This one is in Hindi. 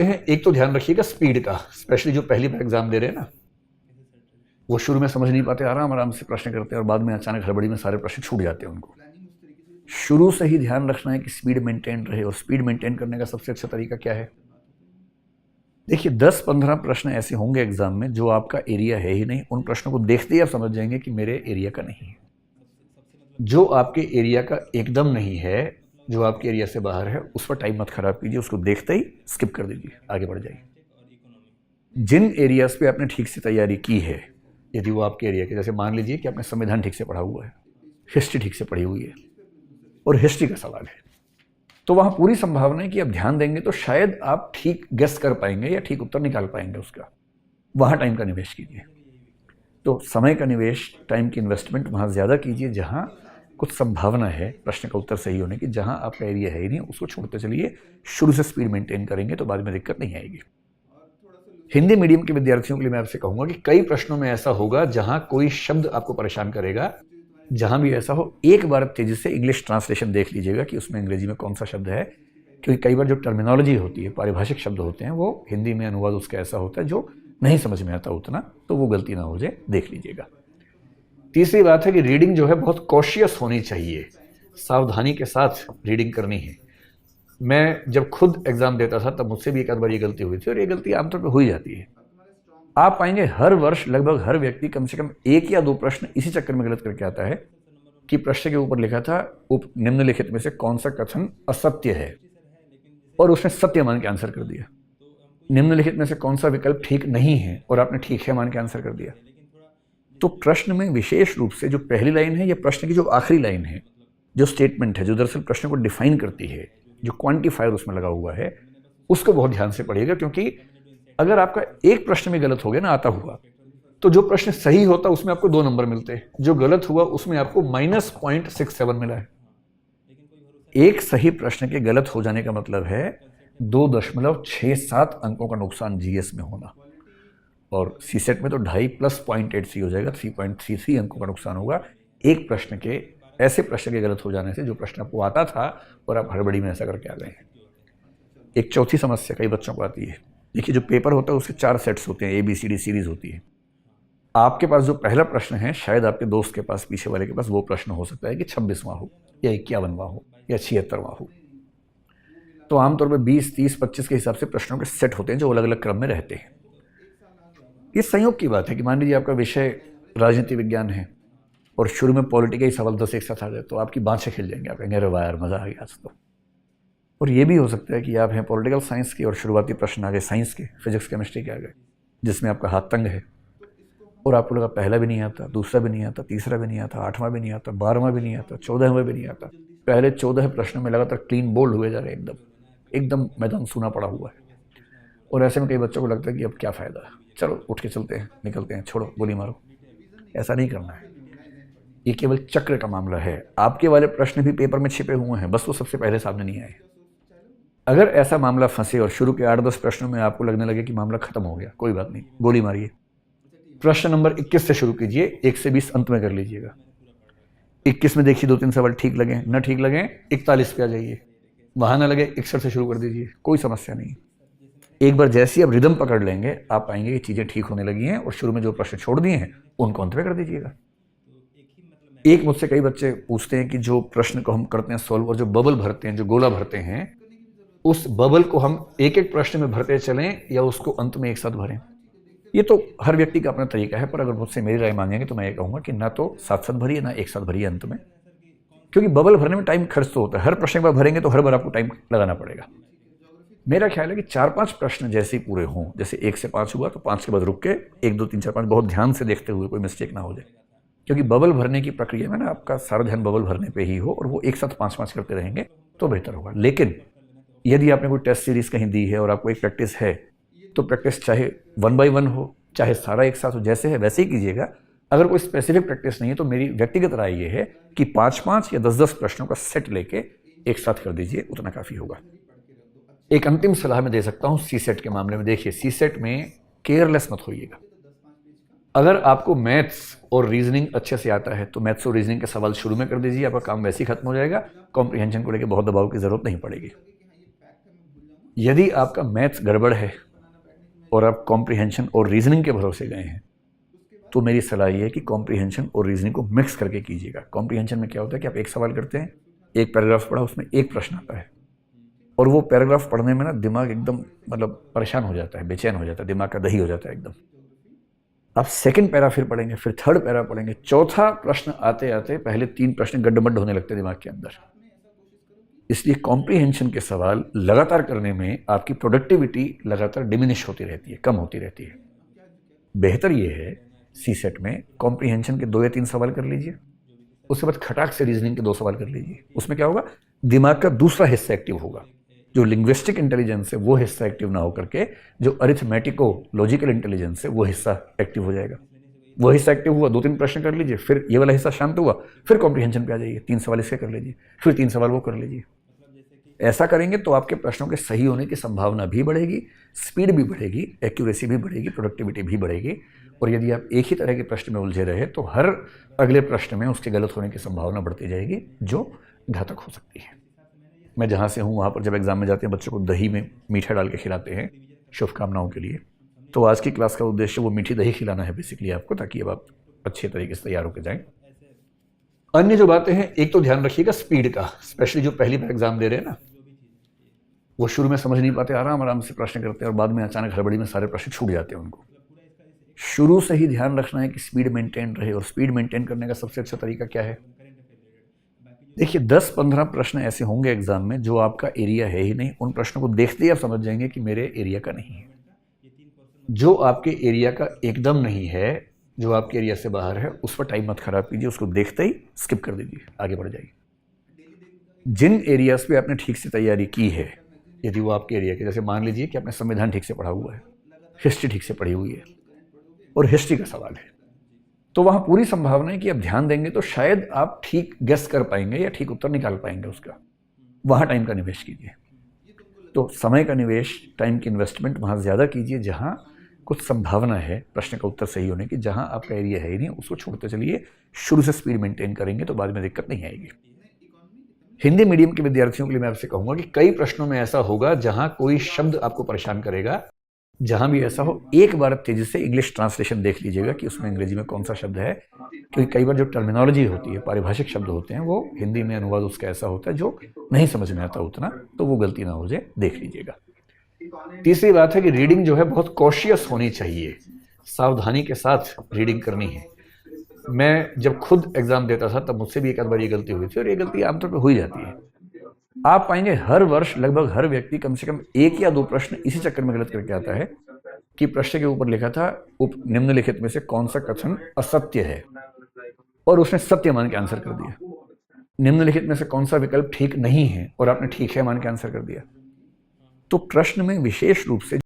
एक तो ध्यान रखिएगा स्पीड का, स्पेशली जो पहली बार एग्जाम दे रहे हैं ना, वो शुरू में समझ नहीं पाते, आराम आराम से प्रश्न करते हैं और बाद में अचानक हड़बड़ी में सारे प्रश्न छूट जाते हैं उनको। शुरू से ही ध्यान रखना है कि स्पीड मेंटेन रहे, और स्पीड मेंटेन करने का सबसे अच्छा तरीका क्या है? देखिए 10-15 प्रश्न ऐसे होंगे एग्जाम में जो आपका एरिया है ही नहीं, उन प्रश्नों को देखते ही आप समझ जाएंगे कि मेरे एरिया का नहीं है। जो आपके एरिया का एकदम नहीं है, जो आपके एरिया से बाहर है, उस पर टाइम मत खराब कीजिए, उसको देखते ही स्किप कर दीजिए, आगे बढ़ जाइए। जिन एरियाज पे आपने ठीक से तैयारी की है, यदि वो आपके एरिया के, जैसे मान लीजिए कि आपने संविधान ठीक से पढ़ा हुआ है, हिस्ट्री ठीक से पढ़ी हुई है और हिस्ट्री का सवाल है, तो वहाँ पूरी संभावना है कि आप ध्यान देंगे तो शायद आप ठीक गेस कर पाएंगे या ठीक उत्तर निकाल पाएंगे उसका। वहाँ टाइम का निवेश कीजिए। तो समय का निवेश, टाइम की इन्वेस्टमेंट वहाँ ज़्यादा कीजिए जहाँ कुछ संभावना है प्रश्न का उत्तर सही होने की। जहाँ आपका एरिया है ही नहीं, उसको छोड़ते चलिए। शुरू से स्पीड मेंटेन करेंगे तो बाद में दिक्कत नहीं आएगी। हिंदी मीडियम के विद्यार्थियों के लिए मैं आपसे कहूँगा कि कई प्रश्नों में ऐसा होगा जहाँ कोई शब्द आपको परेशान करेगा। जहाँ भी ऐसा हो, एक बार तेजी से इंग्लिश ट्रांसलेशन देख लीजिएगा कि उसमें अंग्रेजी में कौन सा शब्द है, क्योंकि कई बार जो टर्मिनोलॉजी होती है, पारिभाषिक शब्द होते हैं, वो हिंदी में अनुवाद उसका ऐसा होता है जो नहीं समझ में आता उतना, तो वो गलती ना हो जाए, देख लीजिएगा। तीसरी बात है कि रीडिंग जो है बहुत कॉशियस होनी चाहिए, सावधानी के साथ रीडिंग करनी है। मैं जब खुद एग्जाम देता था तब मुझसे भी एक आध बार ये गलती हुई थी, और ये गलती आमतौर पर हो ही जाती है। आप पाएंगे हर वर्ष लगभग हर व्यक्ति कम से कम 1 या 2 प्रश्न इसी चक्कर में गलत करके आता है कि प्रश्न के ऊपर लिखा था निम्नलिखित में से कौन सा कथन असत्य है, और उसने सत्य मान के आंसर कर दिया। निम्नलिखित में से कौन सा विकल्प ठीक नहीं है, और आपने ठीक है मान के आंसर कर दिया। तो प्रश्न में विशेष रूप से जो पहली लाइन है या प्रश्न की जो आखिरी लाइन है, जो स्टेटमेंट है, जो दरअसल प्रश्न को डिफाइन करती है, जो क्वांटिफायर उसमें लगा हुआ है, उसको बहुत ध्यान से पढ़िएगा। क्योंकि अगर आपका एक प्रश्न में गलत हो गया ना आता हुआ, तो जो प्रश्न सही होता उसमें आपको 2 नंबर मिलते हैं, जो गलत हुआ उसमें आपको -0.67 मिला है। एक सही प्रश्न के गलत हो जाने का मतलब है 2.67 अंकों का नुकसान जीएस में होना, और सीसेट में तो 2.5 + 0.83 हो जाएगा, 3.33 अंकों का नुकसान होगा एक प्रश्न के, ऐसे प्रश्न के गलत हो जाने से जो प्रश्न आपको आता था और आप हड़बड़ी में ऐसा करके आ गए हैं। एक चौथी समस्या कई बच्चों को आती है। देखिए जो पेपर होता है उसके 4 सेट्स होते हैं, ABCD सीरीज होती है। आपके पास जो पहला प्रश्न है, शायद आपके दोस्त के पास, पीछे वाले के पास वो प्रश्न हो सकता है कि 26वां हो या 51वां हो या 76वां हो। तो आमतौर पर 20, 30, 25 के हिसाब से प्रश्नों के सेट होते हैं जो अलग अलग क्रम में रहते हैं। ये संयोग की बात है कि मान लीजिए आपका विषय राजनीति विज्ञान है और शुरू में पॉलिटी के ही सवाल 10 एक साथ आ गए, तो आपकी बाँछें खिल जाएंगे, आप कहेंगे अरे वाह यार मज़ा आ गया आज तो। और ये भी हो सकता है कि आप हैं पॉलिटिकल साइंस के और शुरुआती प्रश्न आ गए साइंस के, फिजिक्स केमिस्ट्री के आ गए, जिसमें आपका हाथ तंग है और आपको लगा पहला भी नहीं आता, दूसरा भी नहीं आता, तीसरा भी नहीं आता, 8वां भी नहीं आता, 12वां भी नहीं आता, 14वां भी नहीं आता। पहले 14 प्रश्नों में लगातार क्लीन बोल्ड हुए जा रहे हैं, एकदम मैदान सूना पड़ा हुआ है। और ऐसे में कई बच्चों को लगता है कि अब क्या फ़ायदा, चलो उठ के चलते हैं, निकलते हैं, छोड़ो गोली मारो। ऐसा नहीं करना है, ये केवल चक्र का मामला है। आपके वाले प्रश्न भी पेपर में छिपे हुए हैं, बस वो सबसे पहले सामने नहीं आए। अगर ऐसा मामला फंसे और शुरू के 8-10 प्रश्नों में आपको लगने लगे कि मामला खत्म हो गया, कोई बात नहीं, गोली मारिए। प्रश्न नंबर 21 से शुरू कीजिए, 1 से 20 अंत में कर लीजिएगा। 21 में देखिए 2-3 सवाल ठीक लगे, न ठीक लगे 41 पे आ जाइए, वहां ना लगे 61 से शुरू कर दीजिए, कोई समस्या नहीं। एक बार जैसे ही आप रिदम पकड़ लेंगे, आप पाएंगे कि चीज़ें ठीक होने लगी हैं, और शुरू में जो प्रश्न छोड़ दिए हैं उनको अंत में कर दीजिएगा। एक मुझसे कई बच्चे पूछते हैं कि जो प्रश्न को हम करते हैं सॉल्व, और जो बबल भरते हैं, जो गोला भरते हैं, उस बबल को हम एक एक प्रश्न में भरते चलें या उसको अंत में एक साथ भरें। ये तो हर व्यक्ति का अपना तरीका है, पर अगर मुझसे मेरी राय मांगेंगे तो मैं ये कहूँगा कि ना तो साथ साथ भरिए, ना एक साथ भरिए अंत में, क्योंकि बबल भरने में टाइम खर्च तो होता है। हर प्रश्न एक बार भरेंगे तो हर बार आपको टाइम लगाना पड़ेगा। मेरा ख्याल है कि 4-5 प्रश्न जैसे ही पूरे हों, जैसे 1 से 5 हुआ तो 5 के बाद रुक के 1, 2, 3, 4, 5 बहुत ध्यान से देखते हुए, कोई मिस्टेक ना हो जाए, क्योंकि बबल भरने की प्रक्रिया में ना आपका सारा ध्यान बबल भरने पे ही हो, और वो एक साथ 5-5 करते रहेंगे तो बेहतर होगा। लेकिन यदि आपने कोई टेस्ट सीरीज कहीं दी है और आपको एक प्रैक्टिस है, तो प्रैक्टिस चाहे 1 by 1 हो, चाहे सारा एक साथ हो, जैसे है वैसे ही कीजिएगा। अगर कोई स्पेसिफिक प्रैक्टिस नहीं है तो मेरी व्यक्तिगत राय ये है कि 5-5 या 10-10 प्रश्नों का सेट लेके एक साथ कर दीजिए, उतना काफ़ी होगा। एक अंतिम सलाह मैं दे सकता हूँ सीसेट के मामले में। देखिए सीसेट में केयरलेस मत होइएगा। अगर आपको मैथ्स और रीजनिंग अच्छे से आता है तो मैथ्स और रीजनिंग के सवाल शुरू में कर दीजिए, आपका काम वैसे ही खत्म हो जाएगा। कॉम्प्रिहेंशन को लेकर बहुत दबाव की जरूरत नहीं पड़ेगी। यदि आपका मैथ्स गड़बड़ है और आप कॉम्प्रिहेंशन और रीजनिंग के भरोसे गए हैं, तो मेरी सलाह ये है कि कॉम्प्रिहेंशन और रीजनिंग को मिक्स करके कीजिएगा। कॉम्प्रिहेंशन में क्या होता है कि आप एक सवाल करते हैं, एक पैराग्राफ पढ़ा, उसमें एक प्रश्न आता है, और वो पैराग्राफ पढ़ने में ना दिमाग एकदम मतलब परेशान हो जाता है, बेचैन हो जाता है, दिमाग का दही हो जाता है एकदम। आप सेकंड पैरा फिर पढ़ेंगे, फिर थर्ड पैरा पढ़ेंगे, चौथा प्रश्न आते आते पहले 3 प्रश्न गड्ढमड्ढ होने लगते हैं दिमाग के अंदर। इसलिए कॉम्प्रिहेंशन के सवाल लगातार करने में आपकी प्रोडक्टिविटी लगातार डिमिनिश होती रहती है, कम होती रहती है। बेहतर ये है सी सेट में कॉम्प्रिहेंशन के 2 या 3 सवाल कर लीजिए, उसके बाद खटाक से रीजनिंग के 2 सवाल कर लीजिए। उसमें क्या होगा, दिमाग का दूसरा हिस्सा एक्टिव होगा, जो लिंग्विस्टिक इंटेलिजेंस है वो हिस्सा एक्टिव ना होकर के जो अरिथमेटिको लॉजिकल इंटेलिजेंस है वो हिस्सा एक्टिव हो जाएगा। वो हिस्सा एक्टिव हुआ, 2-3 प्रश्न कर लीजिए, फिर ये वाला हिस्सा शांत हुआ, फिर कॉम्प्रिहेंशन पे आ जाइए, 3 सवाल इसके कर लीजिए, फिर 3 सवाल वो कर लीजिए। ऐसा करेंगे तो आपके प्रश्नों के सही होने की संभावना भी बढ़ेगी, स्पीड भी बढ़ेगी, एक्यूरेसी भी बढ़ेगी, प्रोडक्टिविटी भी बढ़ेगी। और यदि आप एक ही तरह के प्रश्न में उलझे रहे तो हर अगले प्रश्न में उसके गलत होने की संभावना बढ़ती जाएगी, जो घातक हो सकती है। मैं जहाँ से हूँ वहाँ पर जब एग्जाम में जाते हैं बच्चों को दही में मीठा डाल के खिलाते हैं शुभकामनाओं के लिए। तो आज की क्लास का उद्देश्य वो मीठी दही खिलाना है बेसिकली आपको, ताकि अब आप अच्छे तरीके से तैयार होकर जाएं। अन्य जो बातें हैं, एक तो ध्यान रखिएगा स्पीड का, स्पेशली जो पहली बार एग्जाम दे रहे हैं ना, वो शुरू में समझ नहीं पाते, आराम आराम से प्रश्न करते हैं और बाद में अचानक हड़बड़ी में सारे प्रश्न छूट जाते हैं उनको। शुरू से ही ध्यान रखना है कि स्पीड मेंटेन रहे, और स्पीड मेंटेन करने का सबसे अच्छा तरीका क्या है? देखिए 10-15 प्रश्न ऐसे होंगे एग्जाम में जो आपका एरिया है ही नहीं, उन प्रश्नों को देखते ही आप समझ जाएंगे कि मेरे एरिया का नहीं है। जो आपके एरिया का एकदम नहीं है, जो आपके एरिया से बाहर है, उस पर टाइम मत खराब कीजिए, उसको देखते ही स्किप कर दीजिए, आगे बढ़ जाइए। जिन एरियाज पे आपने ठीक से तैयारी की है, यदि वो आपके एरिया के, जैसे मान लीजिए कि आपने संविधान ठीक से पढ़ा हुआ है, हिस्ट्री ठीक से पढ़ी हुई है और हिस्ट्री का सवाल है, तो वहाँ पूरी संभावना है कि आप ध्यान देंगे तो शायद आप ठीक गेस कर पाएंगे या ठीक उत्तर निकाल पाएंगे उसका। वहाँ टाइम का निवेश कीजिए। तो समय का निवेश, टाइम की इन्वेस्टमेंट वहाँ ज़्यादा कीजिए जहाँ कुछ संभावना है प्रश्न का उत्तर सही होने की। जहाँ आपका एरिया है ही नहीं उसको छोड़ते चलिए, शुरू से स्पीड मेंटेन करेंगे तो बाद में दिक्कत नहीं आएगी। हिंदी मीडियम के विद्यार्थियों के लिए मैं आपसे कहूँगा कि कई प्रश्नों में ऐसा होगा जहाँ कोई शब्द आपको परेशान करेगा। जहाँ भी ऐसा हो, एक बार तेजी से इंग्लिश ट्रांसलेशन देख लीजिएगा कि उसमें अंग्रेजी में कौन सा शब्द है, क्योंकि कई बार जो टर्मिनोलॉजी होती है, पारिभाषिक शब्द होते हैं, वो हिंदी में अनुवाद उसका ऐसा होता है जो नहीं समझ में आता उतना, तो वो गलती ना हो जाए, देख लीजिएगा। तीसरी बात है कि रीडिंग जो है बहुत कॉशियस होनी चाहिए, सावधानी के साथ रीडिंग करनी है। मैं जब खुद एग्जाम देता था तब मुझसे भी एक आध बार ये गलती हुई थी, और ये गलती आमतौर पर हो ही जाती है। आप पाएंगे हर वर्ष लगभग हर व्यक्ति कम से कम 1 या 2 प्रश्न इसी चक्कर में गलत करके आता है कि प्रश्न के ऊपर लिखा था निम्नलिखित में से कौन सा कथन असत्य है, और उसने सत्य मान के आंसर कर दिया। निम्नलिखित में से कौन सा विकल्प ठीक नहीं है, और आपने ठीक है मान के आंसर कर दिया। तो प्रश्न में विशेष रूप से